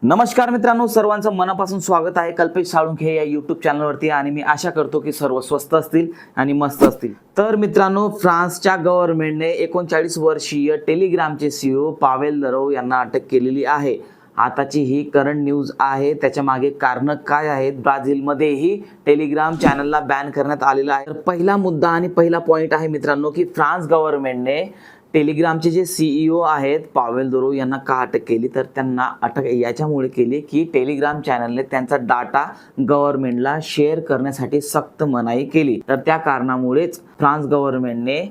नमस्कार मित्रांनो, सर्वांचं मनापासून स्वागत आहे कल्पेश साळुंखे या यूट्यूब चॅनलवरती। आणि मी आशा करतो की सर्व स्वस्त असतील आणि मस्त असतील। तर मित्रांनो, फ्रान्सच्या गव्हर्नमेंटने 39 वर्षीय टेलिग्रामचे सीईओ पावेल दरोव यांना अटक केलेली आहे। आताची ही करंट न्यूज आहे। त्याच्या मागे कारण काय आहेत? ब्राझीलमध्येही टेलिग्राम चॅनलला बॅन करण्यात आलेला आहे। तर पहिला मुद्दा आणि पहिला पॉइंट आहे मित्रांनो की फ्रान्स गव्हर्नमेंटने टेलिग्रामचे जे सीईओ आहेत पावेल दरोव यांना का अटक केली? तर त्यांना अटक याच्यामुळे केली की टेलिग्राम चॅनलने त्यांचा डाटा गव्हर्नमेंटला शेअर करण्यासाठी सक्त मनाई केली। तर त्या कारणामुळेच फ्रान्स गव्हर्नमेंटने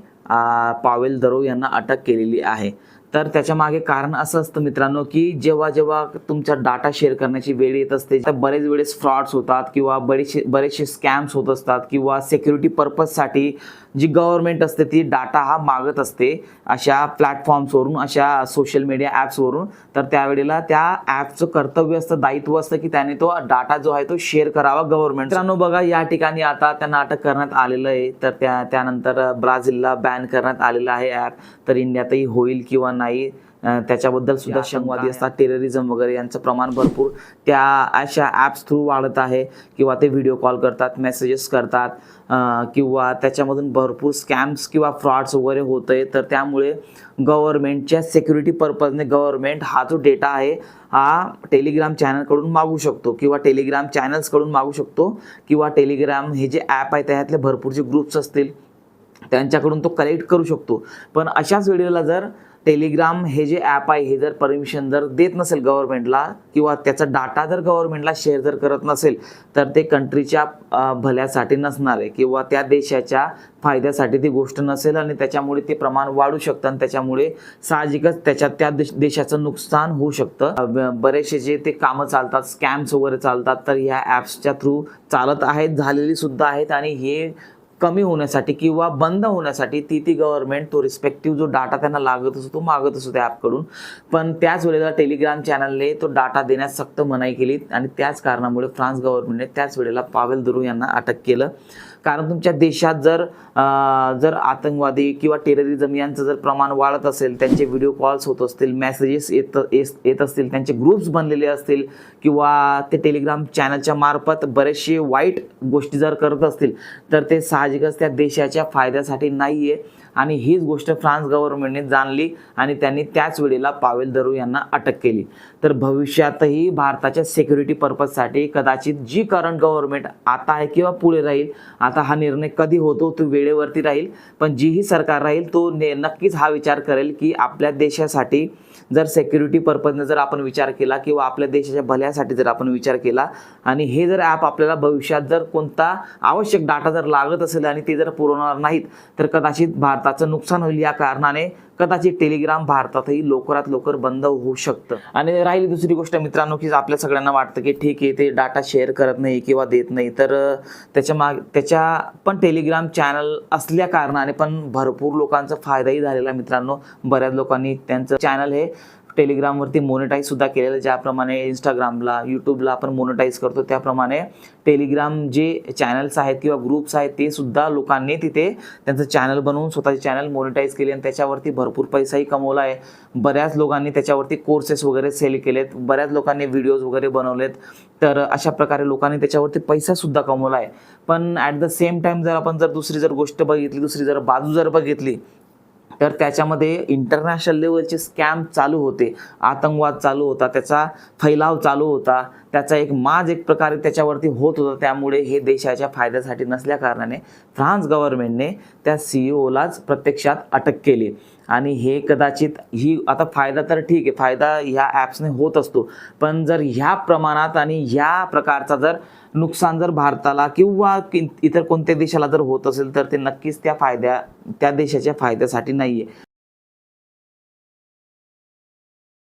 पावेल दरोव यांना अटक केलेली आहे। तर त्याच्या मागे कारण असं असतं मित्रांनो की जेव्हा तुमचा डाटा शेअर करण्याची वेळ येत असते, तर बरेच वेळेस फ्रॉड्स होतात किंवा बरेचसे स्कॅम्स होत असतात किंवा सिक्युरिटी पर्पजसाठी जी गव्हर्नमेंट असते ती डाटा हा मागत असते अशा प्लॅटफॉर्म्सवरून, अशा सोशल मीडिया ॲप्सवरून। तर त्यावेळेला त्या ॲपचं कर्तव्य असतं, दायित्व असतं की त्याने तो डाटा जो आहे तो शेअर करावा गव्हर्नमेंट। मित्रांनो बघा, या ठिकाणी आता त्यांना अटक करण्यात आलेलं आहे। तर त्यानंतर ब्राझीलला बॅन करण्यात आलेलं आहे ॲप। तर इंडियातही होईल किंवा नाही त्याच्याबद्दल सुद्धा संवादी असतात। टेररिझम वगैरे यांचं प्रमाण भरपूर त्या अशा ॲप्स थ्रू वाढत आहे किंवा ते व्हिडिओ कॉल करतात, मेसेजेस करतात किंवा त्याच्यामधून भरपूर स्कॅम्स किंवा फ्रॉड्स वगैरे होत आहे। तर त्यामुळे गव्हर्नमेंटच्या सिक्युरिटी पर्पजने गव्हर्नमेंट हा जो डेटा आहे हा टेलिग्राम चॅनलकडून मागू शकतो किंवा टेलिग्राम चॅनल्सकडून मागू शकतो किंवा टेलिग्राम हे जे ॲप आहे त्यातले भरपूर जे ग्रुप्स असतील त्यांच्याकडून तो कलेक्ट करू शकतो। पण अशाच वेळेला जर टेलिग्राम हे जे ॲप आहे हे जर परमिशन जर देत नसेल गव्हर्नमेंटला किंवा त्याचा डाटा जर गव्हर्नमेंटला शेअर जर करत नसेल, तर ते कंट्रीच्या भल्यासाठी नसणार आहे किंवा त्या देशाच्या फायद्यासाठी ती गोष्ट नसेल आणि त्याच्यामुळे ते प्रमाण वाढू शकतं आणि त्याच्यामुळे साहजिकच त्या देशाचं नुकसान होऊ शकतं। बरेचसे जे ते कामं चालतात, स्कॅम्स वगैरे चालतात, तर ह्या ॲप्सच्या थ्रू चालत आहेत, झालेली सुद्धा आहेत। आणि हे कमी होण्यासाठी किंवा बंद होण्यासाठी ती गव्हर्नमेंट तो रिस्पेक्टिव्ह जो डाटा त्यांना लागत असतो तो मागत असतो त्या ॲपकडून। पण त्याच वेळेला टेलिग्राम चॅनलने तो डाटा देण्यास सक्त मनाई केली आणि त्याच कारणामुळे फ्रान्स गव्हर्नमेंटने त्याच वेळेला पावेल दरोव यांना अटक केलं। कारण तुमच्या देशात जर आतंकवादी किंवा टेररिझम यांचं जर प्रमाण वाढत असेल, त्यांचे व्हिडिओ कॉल्स होत असतील, मेसेजेस येत असतील, त्यांचे ग्रुप्स बनलेले असतील किंवा ते टेलिग्राम चॅनलच्या मार्फत बरेचसे वाईट गोष्टी जर करत असतील, तर ते साहजिकच त्या देशाच्या फायद्यासाठी नाही आहे। आणि हीच गोष्ट फ्रान्स गव्हर्नमेंटने जाणली आणि त्यांनी त्याच वेळेला पावेल दरोव यांना अटक केली। तर भविष्यातही भारताच्या सिक्युरिटी पर्पजसाठी कदाचित जी करंट गव्हर्नमेंट आता आहे किंवा पुढे राहील, आता हा निर्णय कधी होतो तो वेळेवरती राहील, पण जीही सरकार राहील तो नक्कीच हा विचार करेल की आपल्या देशासाठी जर सिक्युरिटी पर्पजने जर आपण विचार केला किंवा आपल्या देशाच्या भल्यासाठी जर आपण विचार केला आणि हे जर ॲप आपल्याला भविष्यात जर कोणता आवश्यक डाटा जर लागत असेल आणि ते जर पुरवणार नाहीत, तर कदाचित भारताचं नुकसान होईल। या कारणाने कदाचित टेलिग्राम भारतातही लवकरात लवकर बंद होऊ शकतं। आणि राहिली दुसरी गोष्ट मित्रांनो की आपल्या सगळ्यांना वाटतं की ठीक आहे ते डाटा शेअर करत नाही किंवा देत नाही, तर त्याच्या पण टेलिग्राम चॅनल असल्या कारणाने पण भरपूर लोकांचा फायदाही झालेला मित्रांनो। बऱ्याच लोकांनी त्यांचं चॅनल हे टेलिग्रामवरती मोनेटाईज सुद्धा केलेलं। ज्याप्रमाणे इंस्टाग्रामला, यूट्यूबला आपण मोनेटाईज करतो, त्याप्रमाणे टेलिग्राम जे चॅनल्स आहेत किंवा ग्रुप्स आहेत ते सुद्धा लोकांनी तिथे त्यांचं चॅनल बनवून स्वतःचे चॅनल मोनेटाईज केले आणि त्याच्यावरती भरपूर पैसाही कमवला आहे। बऱ्याच लोकांनी त्याच्यावरती कोर्सेस वगैरे सेल केलेत, बऱ्याच लोकांनी व्हिडिओज वगैरे बनवलेत। तर अशा प्रकारे लोकांनी त्याच्यावरती पैसासुद्धा कमवला आहे। पण ॲट द सेम टाईम जर आपण दुसरी गोष्ट बघितली, दुसरी बाजू जर बघितली, तर त्याच्यामध्ये इंटरनॅशनल लेवलचे स्कॅम चालू होते, आतंकवाद चालू होता, त्याचा फैलाव चालू होता, त्याचा एक प्रकारे त्याच्यावरती होत होता। त्यामुळे हे देशाच्या फायद्यासाठी नसल्या कारणाने फ्रान्स गव्हर्नमेंटने त्या सीईओलाच प्रत्यक्षात अटक केली। आणि हे कदाचित आता फायदा तर ठीक आहे, फायदा ह्या ॲप्सने होत असतो, पण जर ह्या प्रमाणात आणि ह्या प्रकारचा जर नुकसान जर भारताला किंवा इतर कोणत्या देशाला जर होत असेल, तर ते नक्कीच त्या देशाच्या फायद्यासाठी नाही आहे।